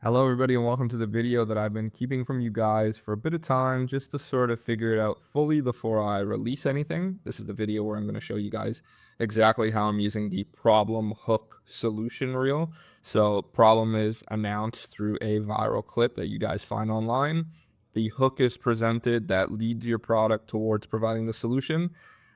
Hello everybody and welcome to the video that I've been keeping from you guys for a bit of time just to sort of figure it out fully before I release anything. This is the video where I'm going to show you guys exactly how I'm using the problem hook solution reel. So problem is announced through a viral clip that you guys find online. The hook is presented that leads your product towards providing the solution,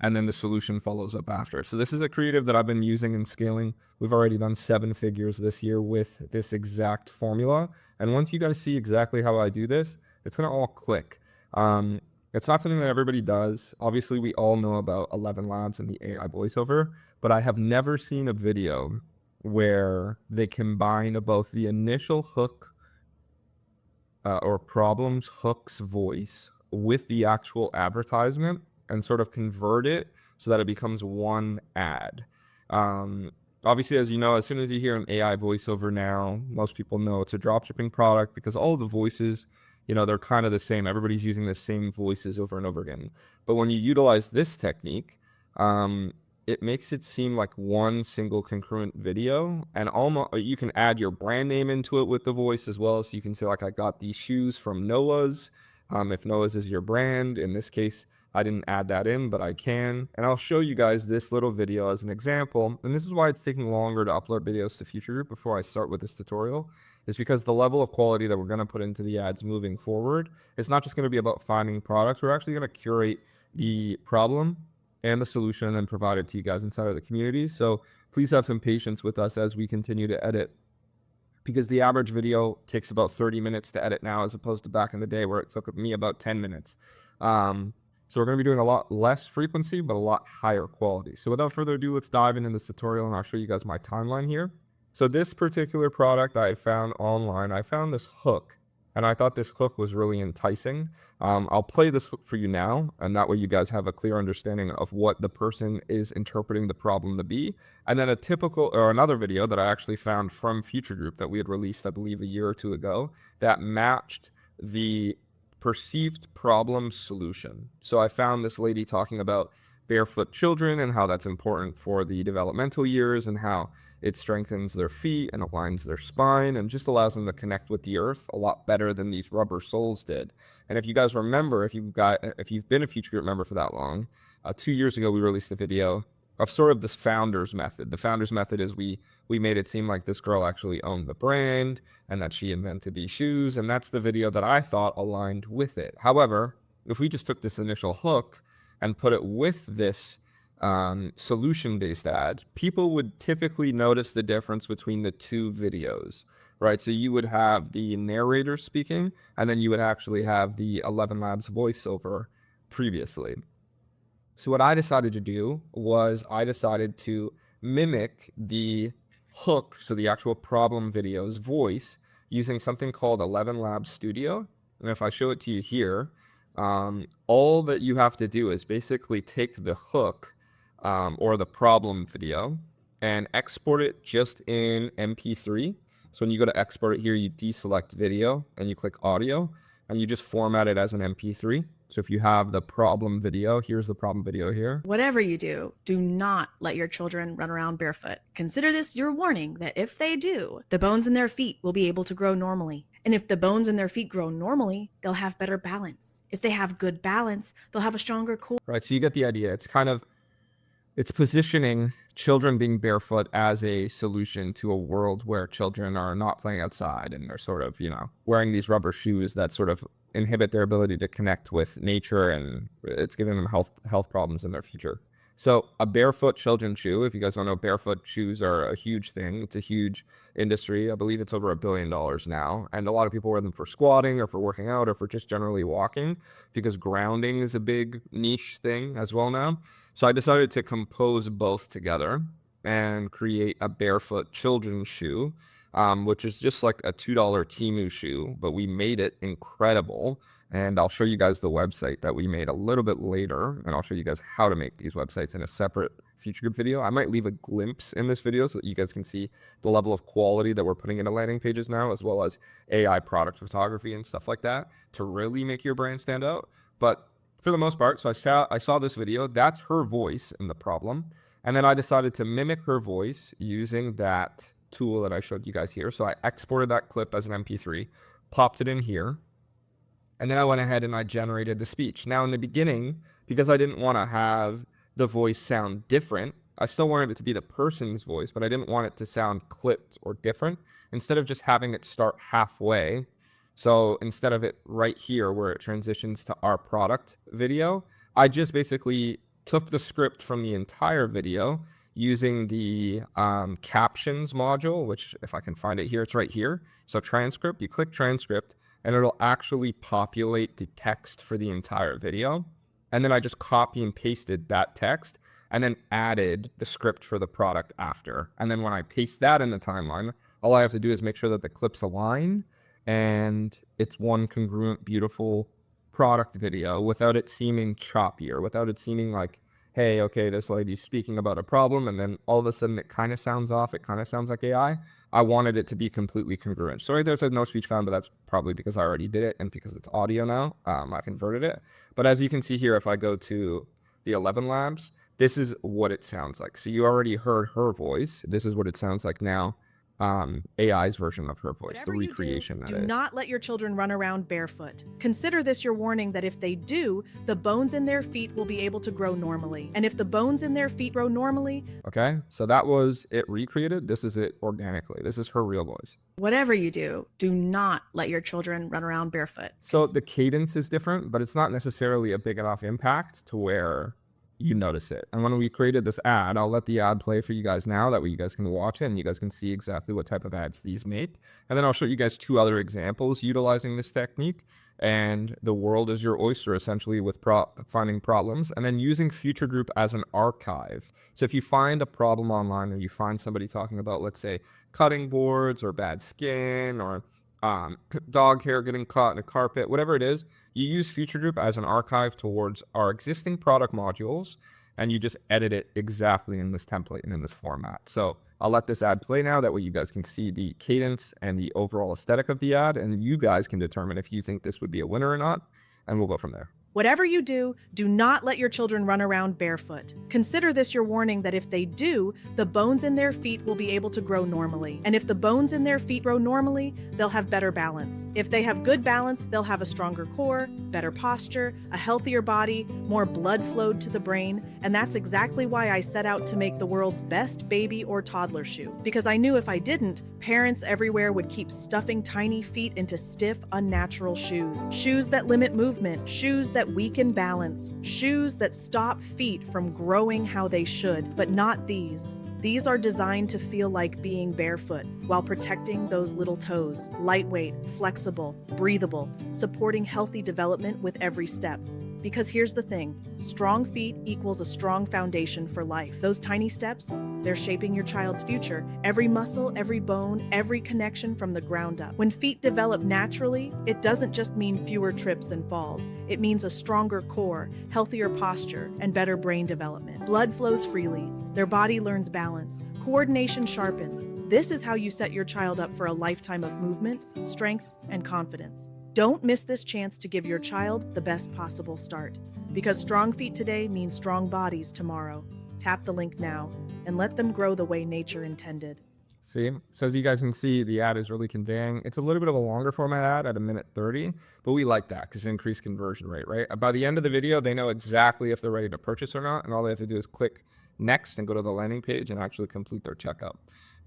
and then the solution follows up after. So this is a creative that I've been using and scaling. We've already done 7 figures this year with this exact formula. And once you guys see exactly how I do this, it's going to all click. It's not something that everybody does. Obviously, we all know about 11 Labs and the AI voiceover, but I have never seen a video where they combine both the initial hook or problems hook's voice with the actual advertisement and sort of convert it so that it becomes one ad. Obviously, as you know, as soon as you hear an AI voiceover now, most people know it's a dropshipping product because all of the voices, they're kind of the same. Everybody's using the same voices over and over again. But when you utilize this technique, it makes it seem like one single concurrent video, and almost you can add your brand name into it with the voice as well. So you can say like, I got these shoes from Noah's. If Noah's is your brand, in this case, I didn't add that in, but I can. And I'll show you guys this little video as an example. And this is why it's taking longer to upload videos to FutrGroup before I start with this tutorial, is because the level of quality that we're going to put into the ads moving forward, it's not just going to be about finding products. We're actually going to curate the problem and the solution and then provide it to you guys inside of the community. So please have some patience with us as we continue to edit, because the average video takes about 30 minutes to edit now, as opposed to back in the day where it took me about 10 minutes. So we're going to be doing a lot less frequency, but a lot higher quality. So without further ado, let's dive into this tutorial and I'll show you guys my timeline here. So this particular product I found online, I found this hook and I thought this hook was really enticing. I'll play this hook for you now, and that way you guys have a clear understanding of what the person is interpreting the problem to be. And then another video that I actually found from FutrGroup that we had released, I believe, a year or two ago, that matched the perceived problem solution. So I found this lady talking about barefoot children and how that's important for the developmental years and how it strengthens their feet and aligns their spine and just allows them to connect with the earth a lot better than these rubber soles did. And if you guys remember, if you've been a FutrGroup member for that long, 2 years ago we released a video of sort of this founder's method. The founder's method is we made it seem like this girl actually owned the brand and that she invented these shoes, and that's the video that I thought aligned with it. However, if we just took this initial hook and put it with this solution-based ad, people would typically notice the difference between the two videos, right? So you would have the narrator speaking, and then you would actually have the 11 Labs voiceover previously. So what I decided to do was I decided to mimic the hook, so the actual problem video's voice, using something called 11 Labs Studio. And if I show it to you here, all that you have to do is basically take the hook or the problem video and export it just in MP3. So when you go to export it here, you deselect video and you click audio and you just format it as an MP3. So if you have the problem video, here's the problem video here. Whatever you do not let your children run around barefoot. Consider this your warning that if they do, the bones in their feet will be able to grow normally. And if the bones in their feet grow normally, they'll have better balance. If they have good balance, they'll have a stronger core. Right, so you get the idea. It's positioning children being barefoot as a solution to a world where children are not playing outside and they're sort of, wearing these rubber shoes that sort of inhibit their ability to connect with nature, and it's giving them health problems in their future. So a barefoot children's shoe, if you guys don't know, barefoot shoes are a huge thing. It's a huge industry. I believe it's over $1 billion now. And a lot of people wear them for squatting or for working out or for just generally walking, because grounding is a big niche thing as well now. So I decided to compose both together and create a barefoot children's shoe, which is just like a $2 Temu shoe, but we made it incredible. And I'll show you guys the website that we made a little bit later, and I'll show you guys how to make these websites in a separate FutrGroup video. I might leave a glimpse in this video so that you guys can see the level of quality that we're putting into landing pages now, as well as AI product photography and stuff like that to really make your brand stand out. But for the most part, so I saw this video, that's her voice in the problem. And then I decided to mimic her voice using that tool that I showed you guys here. So I exported that clip as an MP3, popped it in here, and then I went ahead and I generated the speech. Now in the beginning, because I didn't want to have the voice sound different, I still wanted it to be the person's voice, but I didn't want it to sound clipped or different. Instead of just having it start halfway, so instead of it right here where it transitions to our product video, I just basically took the script from the entire video using the captions module, which if I can find it here, it's right here. So transcript, you click transcript, and it'll actually populate the text for the entire video. And then I just copy and pasted that text and then added the script for the product after. And then when I paste that in the timeline, all I have to do is make sure that the clips align and it's one congruent, beautiful product video without it seeming choppy or without it seeming like, hey, okay, this lady's speaking about a problem, and then all of a sudden it kind of sounds off, it kind of sounds like AI. I wanted it to be completely congruent. So right there says no speech found, but that's probably because I already did it and because it's audio now, I converted it. But as you can see here, if I go to the 11 Labs, this is what it sounds like. So you already heard her voice. This is what it sounds like now. AI's version of her voice, Whatever the recreation do not let your children run around barefoot. Consider this your warning that if they do, the bones in their feet will be able to grow normally. And if the bones in their feet grow normally... Okay, so that was it recreated. This is it organically. This is her real voice. Whatever you do not let your children run around barefoot. So the cadence is different, but it's not necessarily a big enough impact to where you notice it. And when we created this ad, I'll let the ad play for you guys now. That way you guys can watch it and you guys can see exactly what type of ads these make. And then I'll show you guys 2 other examples utilizing this technique. And the world is your oyster, essentially, with finding problems. And then using FutrGroup as an archive. So if you find a problem online or you find somebody talking about, let's say, cutting boards or bad skin or dog hair getting caught in a carpet, whatever it is, you use FutrGroup as an archive towards our existing product modules, and you just edit it exactly in this template and in this format. So I'll let this ad play now. That way you guys can see the cadence and the overall aesthetic of the ad, and you guys can determine if you think this would be a winner or not, and we'll go from there. Whatever you do not let your children run around barefoot. Consider this your warning that if they do, the bones in their feet will be able to grow normally. And if the bones in their feet grow normally, they'll have better balance. If they have good balance, they'll have a stronger core, better posture, a healthier body, more blood flowed to the brain. And that's exactly why I set out to make the world's best baby or toddler shoe. Because I knew if I didn't, parents everywhere would keep stuffing tiny feet into stiff, unnatural shoes. Shoes that limit movement, shoes that weaken balance, shoes that stop feet from growing how they should, but not these. These are designed to feel like being barefoot while protecting those little toes, lightweight, flexible, breathable, supporting healthy development with every step. Because here's the thing, strong feet equals a strong foundation for life. Those tiny steps, they're shaping your child's future. Every muscle, every bone, every connection from the ground up. When feet develop naturally, it doesn't just mean fewer trips and falls. It means a stronger core, healthier posture, and better brain development. Blood flows freely. Their body learns balance. Coordination sharpens. This is how you set your child up for a lifetime of movement, strength, and confidence. Don't miss this chance to give your child the best possible start. Because strong feet today mean strong bodies tomorrow. Tap the link now and let them grow the way nature intended. See, so as you guys can see, the ad is really conveying. It's a little bit of a longer format ad at 1:30, but we like that because it increased conversion rate, right? By the end of the video, they know exactly if they're ready to purchase or not, and all they have to do is click next and go to the landing page and actually complete their checkout.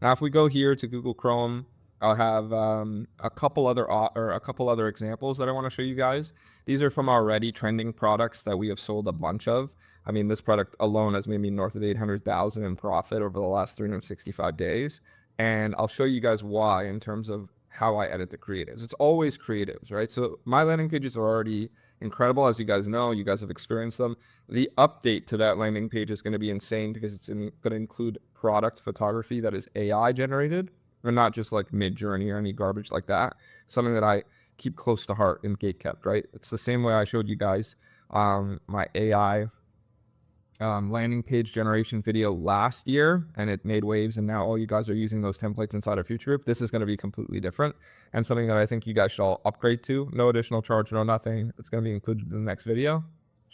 Now, if we go here to Google Chrome, I'll have a couple other examples that I want to show you guys. These are from already trending products that we have sold a bunch of. I mean, this product alone has made me north of 800,000 in profit over the last 365 days. And I'll show you guys why in terms of how I edit the creatives. It's always creatives, right? So my landing pages are already incredible. As you guys know, you guys have experienced them. The update to that landing page is going to be insane because it's going to include product photography that is AI generated. Or not just like Mid-Journey or any garbage like that. Something that I keep close to heart and gatekept, right? It's the same way I showed you guys my AI landing page generation video last year, and it made waves, and now all you guys are using those templates inside of FutrGroup. This is going to be completely different and something that I think you guys should all upgrade to. No additional charge, no nothing. It's going to be included in the next video.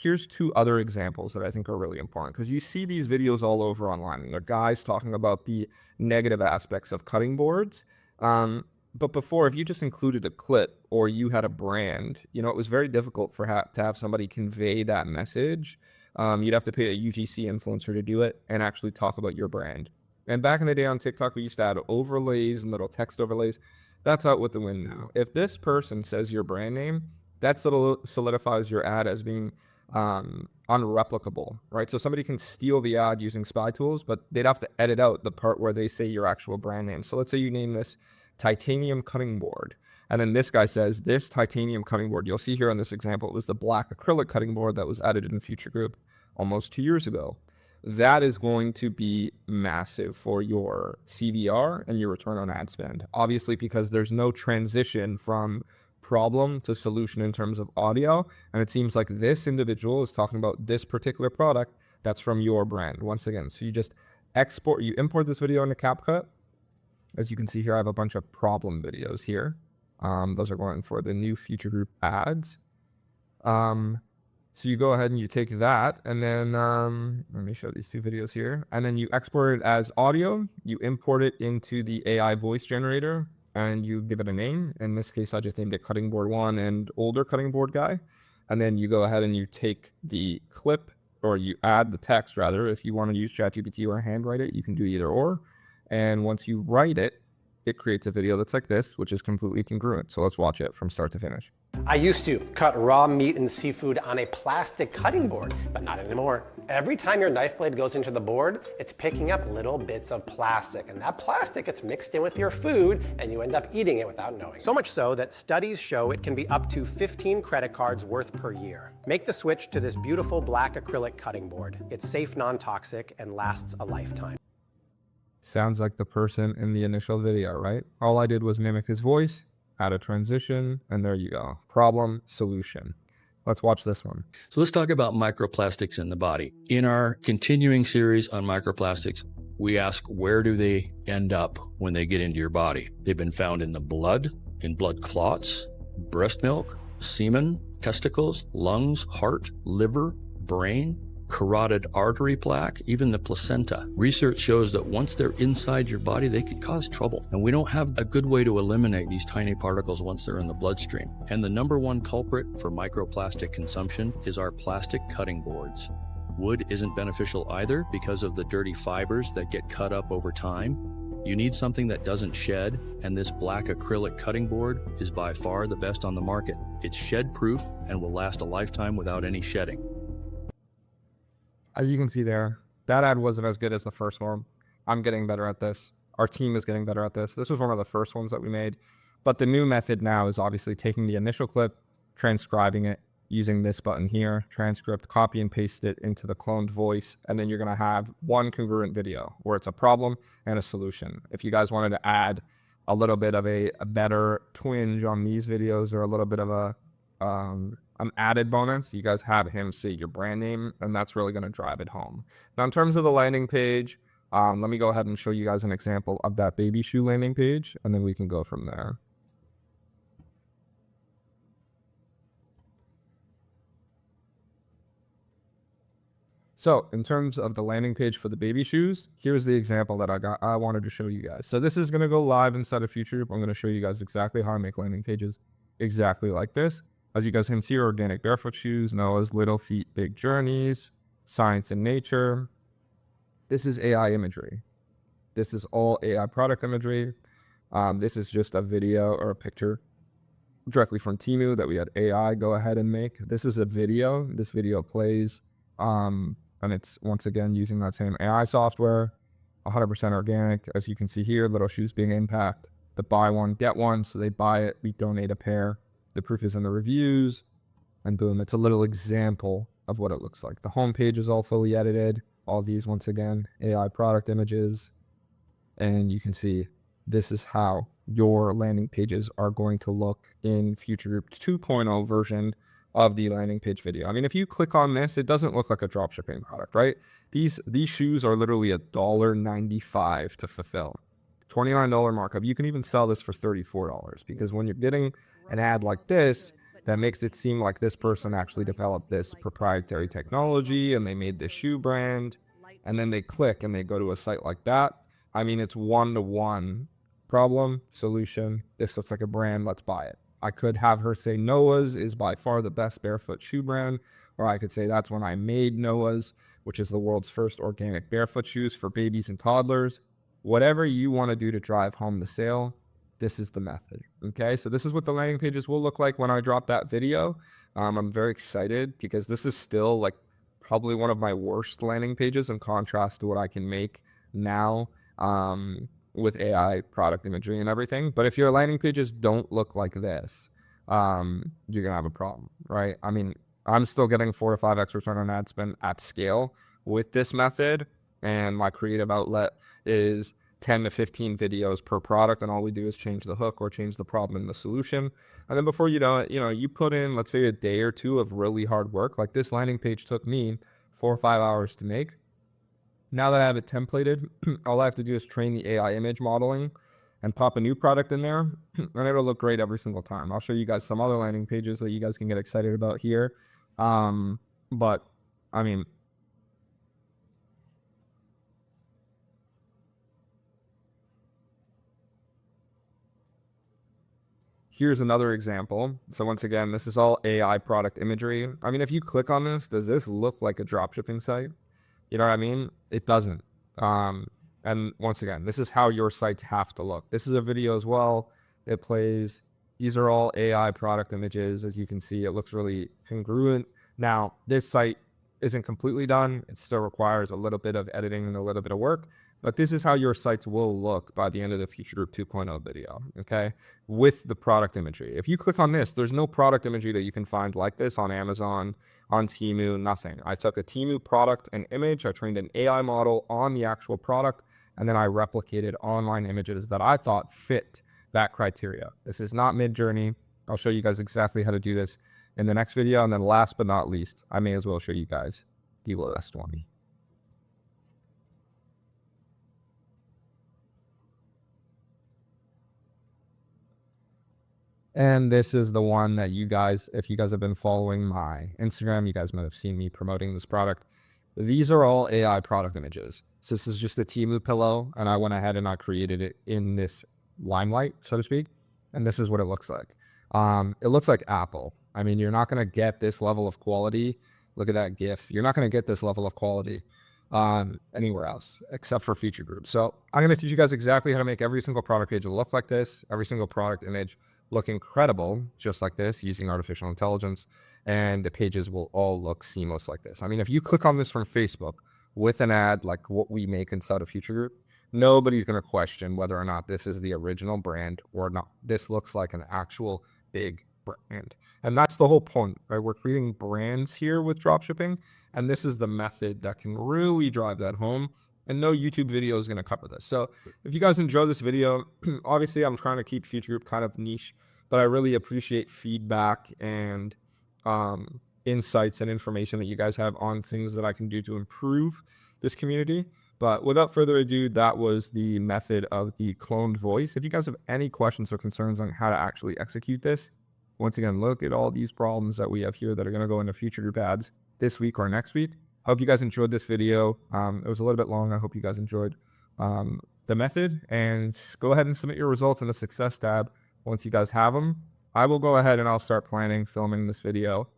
here's two other examples that I think are really important, because you see these videos all over online, and they're guys talking about the negative aspects of cutting boards. But before, if you just included a clip or you had a brand, you know, it was very difficult for to have somebody convey that message. You'd have to pay a UGC influencer to do it and actually talk about your brand. And back in the day on TikTok, we used to add overlays and little text overlays. That's out with the wind now. If this person says your brand name, that solidifies your ad as being unreplicable, right? So somebody can steal the ad using spy tools, but they'd have to edit out the part where they say your actual brand name. So let's say you name this titanium cutting board, and then this guy says this titanium cutting board. You'll see here on this example, it was the black acrylic cutting board that was added in FutrGroup almost 2 years ago. That is going to be massive for your CVR and your return on ad spend. Obviously, because there's no transition from problem to solution in terms of audio. And it seems like this individual is talking about this particular product that's from your brand. Once again, so you just import this video into CapCut. As you can see here, I have a bunch of problem videos here. Those are going for the new FutrGroup ads. So you go ahead and you take that, and then let me show these two videos here. And then you export it as audio. You import it into the AI voice generator, and you give it a name. In this case, I just named it Cutting Board 1 and Older Cutting Board Guy. And then you go ahead and you take the clip, or you add the text rather. If you want to use ChatGPT or handwrite it, you can do either or. And once you write it, it creates a video that's like this, which is completely congruent. So let's watch it from start to finish. I used to cut raw meat and seafood on a plastic cutting board, but not anymore. Every time your knife blade goes into the board, it's picking up little bits of plastic, and that plastic gets mixed in with your food, and you end up eating it without knowing. So much so that studies show it can be up to 15 credit cards worth per year. Make the switch to this beautiful black acrylic cutting board. It's safe, non-toxic, and lasts a lifetime. Sounds like the person in the initial video, right? All I did was mimic his voice, add a transition, and there you go. Problem, solution. Let's watch this one. So let's talk about microplastics in the body. In our continuing series on microplastics, we ask, where do they end up when they get into your body? They've been found in the blood, in blood clots, breast milk, semen, testicles, lungs, heart, liver, brain, carotid artery plaque, even the placenta. Research shows that once they're inside your body, they could cause trouble. And we don't have a good way to eliminate these tiny particles once they're in the bloodstream. And the number one culprit for microplastic consumption is our plastic cutting boards. Wood isn't beneficial either because of the dirty fibers that get cut up over time. You need something that doesn't shed, and this black acrylic cutting board is by far the best on the market. It's shed-proof and will last a lifetime without any shedding. As you can see there, that ad wasn't as good as the first one. I'm getting better at this. Our team is getting better at this. This was one of the first ones that we made. But the new method now is obviously taking the initial clip, transcribing it, using this button here, transcript, copy and paste it into the cloned voice, and then you're going to have one congruent video where it's a problem and a solution. If you guys wanted to add a little bit of a better twinge on these videos, or a little bit of a an added bonus, you guys have him say your brand name, and that's really going to drive it home. Now, in terms of the landing page, let me go ahead and show you guys an example of that baby shoe landing page, and then we can go from there. So in terms of the landing page for the baby shoes, here's the example that I wanted to show you guys. So this is going to go live inside of FutrGroup. I'm going to show you guys exactly how I make landing pages exactly like this. As you guys can see, organic barefoot shoes, Noah's Little Feet, Big Journeys, Science and Nature. This is AI imagery. This is all AI product imagery. This is just a video or a picture directly from Temu that we had AI go ahead and make. This is a video. This video plays, and it's once again using that same AI software, 100% organic. As you can see here, Little Shoes being impact, the buy one, get one. So they buy it, we donate a pair. The proof is in the reviews, and boom, it's a little example of what it looks like. The homepage is all fully edited. All these, once again, AI product images. And you can see this is how your landing pages are going to look in FutrGroup 2.0 version of the landing page video. I mean, if you click on this, it doesn't look like a dropshipping product, right? These shoes are literally $1.95 to fulfill. $29 markup. You can even sell this for $34, because when you're getting an ad like this, that makes it seem like this person actually developed this proprietary technology and they made this shoe brand, and then they click and they go to a site like that. I mean, it's one-to-one problem, solution. This looks like a brand, let's buy it. I could have her say Noah's is by far the best barefoot shoe brand, or I could say that's when I made Noah's, which is the world's first organic barefoot shoes for babies and toddlers. Whatever you want to do to drive home the sale, this is the method. Okay, so this is what the landing pages will look like when I drop that video. I'm very excited because this is still like probably one of my worst landing pages in contrast to what I can make now with AI product imagery and everything. But if your landing pages don't look like this, you're gonna have a problem, right? I mean, I'm still getting 4 to 5x return on ad spend at scale with this method, and my creative outlet is 10 to 15 videos per product, and all we do is change the hook or change the problem and the solution. And then before you know it, you put in, let's say, a day or two of really hard work. Like this landing page took me 4 or 5 hours to make. Now that I have it templated, all I have to do is train the AI image modeling and pop a new product in there, and it'll look great every single time. I'll show you guys some other landing pages that you guys can get excited about here. But I mean, here's another example. So once again, this is all AI product imagery. I mean, if you click on this, does this look like a dropshipping site? You know what I mean? It doesn't. And once again, this is how your sites have to look. This is a video as well. It plays. These are all AI product images. As you can see, it looks really congruent. Now, this site isn't completely done. It still requires a little bit of editing and a little bit of work. But this is how your sites will look by the end of the FutrGroup 2.0 video, okay? With the product imagery. If you click on this, there's no product imagery that you can find like this on Amazon, on Temu, nothing. I took a Temu product and image, I trained an AI model on the actual product, and then I replicated online images that I thought fit that criteria. This is not Mid-Journey. I'll show you guys exactly how to do this in the next video. And then last but not least, I may as well show you guys the last one. And this is the one that you guys, if you guys have been following my Instagram, you guys might have seen me promoting this product. These are all AI product images. So this is just a Temu pillow, and I went ahead and I created it in this limelight, so to speak. And this is what it looks like. It looks like Apple. I mean, you're not going to get this level of quality. Look at that GIF. You're not going to get this level of quality anywhere else except for FutrGroup. So I'm going to teach you guys exactly how to make every single product page look like this, every single product image look incredible, just like this, using artificial intelligence, and the pages will all look seamless like this. I mean, if you click on this from Facebook with an ad like what we make inside of FutrGroup, nobody's going to question whether or not this is the original brand or not. This looks like an actual big brand. And that's the whole point, right? We're creating brands here with dropshipping, and this is the method that can really drive that home. And no YouTube video is going to cover this. So if you guys enjoy this video, obviously I'm trying to keep FutrGroup kind of niche, but I really appreciate feedback and insights and information that you guys have on things that I can do to improve this community. But without further ado, that was the method of the cloned voice. If you guys have any questions or concerns on how to actually execute this, once again, look at all these problems that we have here that are going to go into FutrGroup ads this week or next week. Hope you guys enjoyed this video. It was a little bit long. I hope you guys enjoyed the method, and go ahead and submit your results in the success tab. Once you guys have them, I will go ahead and I'll start filming this video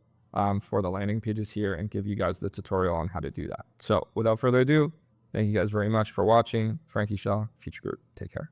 for the landing pages here and give you guys the tutorial on how to do that. So without further ado, thank you guys very much for watching. Franky Shaw, FutrGroup. Take care.